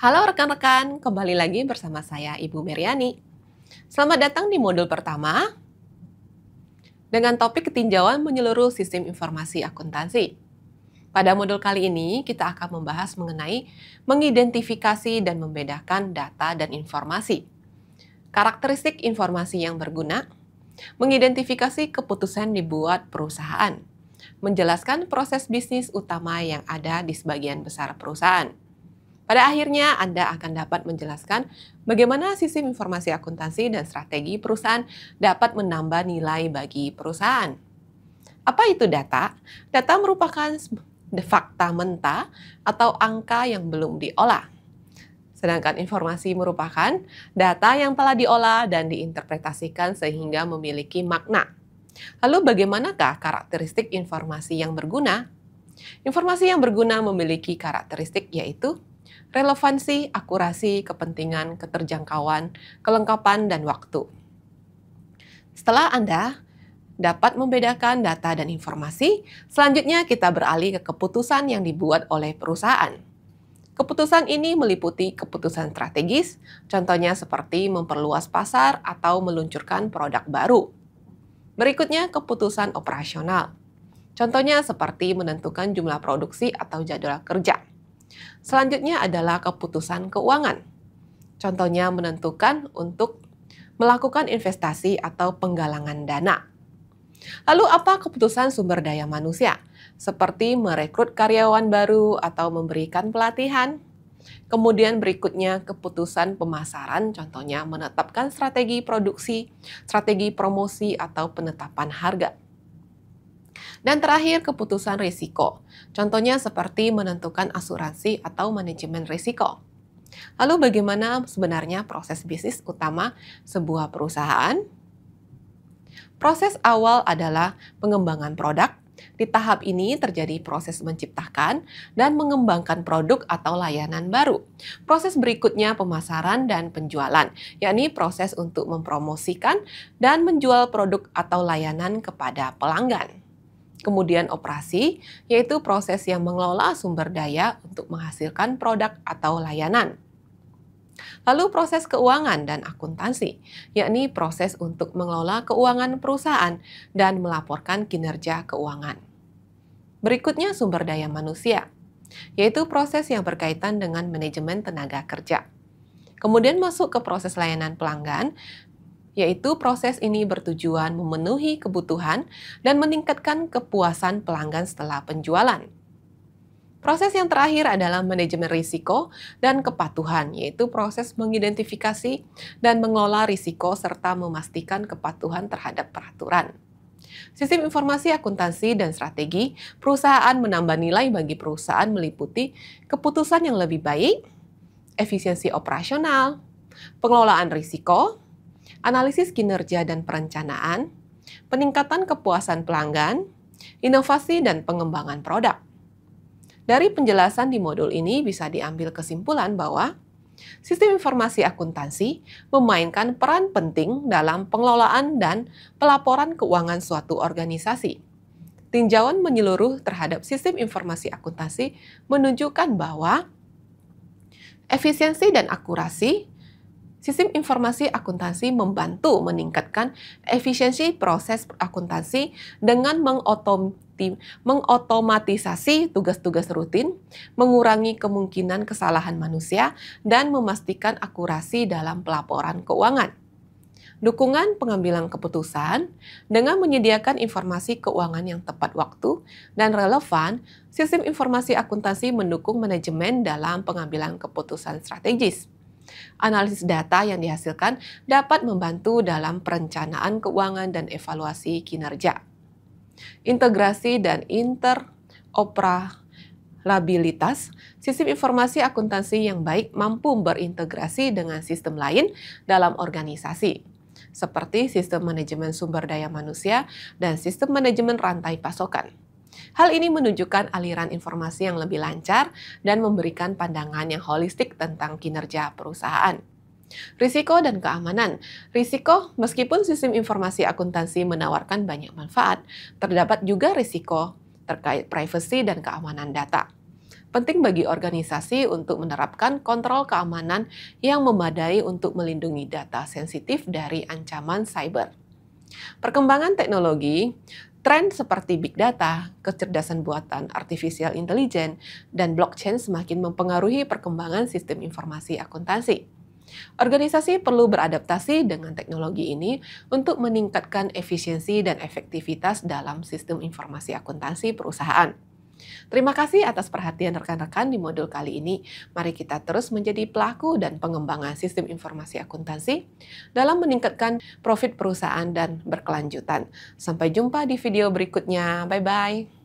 Halo rekan-rekan, kembali lagi bersama saya Ibu Meriani. Selamat datang di modul pertama dengan topik ketinjauan menyeluruh sistem informasi akuntansi. Pada modul kali ini, kita akan membahas mengenai mengidentifikasi dan membedakan data dan informasi. Karakteristik informasi yang berguna, mengidentifikasi keputusan dibuat perusahaan, menjelaskan proses bisnis utama yang ada di sebagian besar perusahaan. Pada akhirnya, Anda akan dapat menjelaskan bagaimana sistem informasi akuntansi dan strategi perusahaan dapat menambah nilai bagi perusahaan. Apa itu data? Data merupakan fakta mentah atau angka yang belum diolah. Sedangkan informasi merupakan data yang telah diolah dan diinterpretasikan sehingga memiliki makna. Lalu bagaimanakah karakteristik informasi yang berguna? Informasi yang berguna memiliki karakteristik yaitu relevansi, akurasi, kepentingan, keterjangkauan, kelengkapan, dan waktu. Setelah Anda dapat membedakan data dan informasi, selanjutnya kita beralih ke keputusan yang dibuat oleh perusahaan. Keputusan ini meliputi keputusan strategis, contohnya seperti memperluas pasar atau meluncurkan produk baru. Berikutnya keputusan operasional, contohnya seperti menentukan jumlah produksi atau jadwal kerja. Selanjutnya adalah keputusan keuangan. Contohnya menentukan untuk melakukan investasi atau penggalangan dana. Lalu apa keputusan sumber daya manusia? Seperti merekrut karyawan baru atau memberikan pelatihan. Kemudian berikutnya keputusan pemasaran, contohnya menetapkan strategi produksi, strategi promosi, atau penetapan harga. Dan terakhir, keputusan risiko. Contohnya seperti menentukan asuransi atau manajemen risiko. Lalu bagaimana sebenarnya proses bisnis utama sebuah perusahaan? Proses awal adalah pengembangan produk. Di tahap ini terjadi proses menciptakan dan mengembangkan produk atau layanan baru. Proses berikutnya pemasaran dan penjualan, yakni proses untuk mempromosikan dan menjual produk atau layanan kepada pelanggan. Kemudian operasi, yaitu proses yang mengelola sumber daya untuk menghasilkan produk atau layanan. Lalu proses keuangan dan akuntansi, yakni proses untuk mengelola keuangan perusahaan dan melaporkan kinerja keuangan. Berikutnya sumber daya manusia, yaitu proses yang berkaitan dengan manajemen tenaga kerja. Kemudian masuk ke proses layanan pelanggan, yaitu proses ini bertujuan memenuhi kebutuhan dan meningkatkan kepuasan pelanggan setelah penjualan. Proses yang terakhir adalah manajemen risiko dan kepatuhan, yaitu proses mengidentifikasi dan mengelola risiko serta memastikan kepatuhan terhadap peraturan. Sistem informasi akuntansi dan strategi perusahaan menambah nilai bagi perusahaan meliputi keputusan yang lebih baik, efisiensi operasional, pengelolaan risiko, analisis kinerja dan perencanaan, peningkatan kepuasan pelanggan, inovasi dan pengembangan produk. Dari penjelasan di modul ini bisa diambil kesimpulan bahwa sistem informasi akuntansi memainkan peran penting dalam pengelolaan dan pelaporan keuangan suatu organisasi. Tinjauan menyeluruh terhadap sistem informasi akuntansi menunjukkan bahwa efisiensi dan akurasi sistem informasi akuntansi membantu meningkatkan efisiensi proses akuntansi dengan mengotomatisasi tugas-tugas rutin, mengurangi kemungkinan kesalahan manusia, dan memastikan akurasi dalam pelaporan keuangan. Dukungan pengambilan keputusan dengan menyediakan informasi keuangan yang tepat waktu dan relevan, sistem informasi akuntansi mendukung manajemen dalam pengambilan keputusan strategis. Analisis data yang dihasilkan dapat membantu dalam perencanaan keuangan dan evaluasi kinerja. Integrasi dan interoperabilitas, sistem informasi akuntansi yang baik mampu berintegrasi dengan sistem lain dalam organisasi, seperti sistem manajemen sumber daya manusia dan sistem manajemen rantai pasokan. Hal ini menunjukkan aliran informasi yang lebih lancar dan memberikan pandangan yang holistik tentang kinerja perusahaan. Risiko dan keamanan. Risiko, meskipun sistem informasi akuntansi menawarkan banyak manfaat, terdapat juga risiko terkait privasi dan keamanan data. Penting bagi organisasi untuk menerapkan kontrol keamanan yang memadai untuk melindungi data sensitif dari ancaman cyber. Perkembangan teknologi, tren seperti big data, kecerdasan buatan artificial intelligence, dan blockchain semakin mempengaruhi perkembangan sistem informasi akuntansi. Organisasi perlu beradaptasi dengan teknologi ini untuk meningkatkan efisiensi dan efektivitas dalam sistem informasi akuntansi perusahaan. Terima kasih atas perhatian rekan-rekan di modul kali ini. Mari kita terus menjadi pelaku dan pengembangan sistem informasi akuntansi dalam meningkatkan profit perusahaan dan berkelanjutan. Sampai jumpa di video berikutnya. Bye-bye.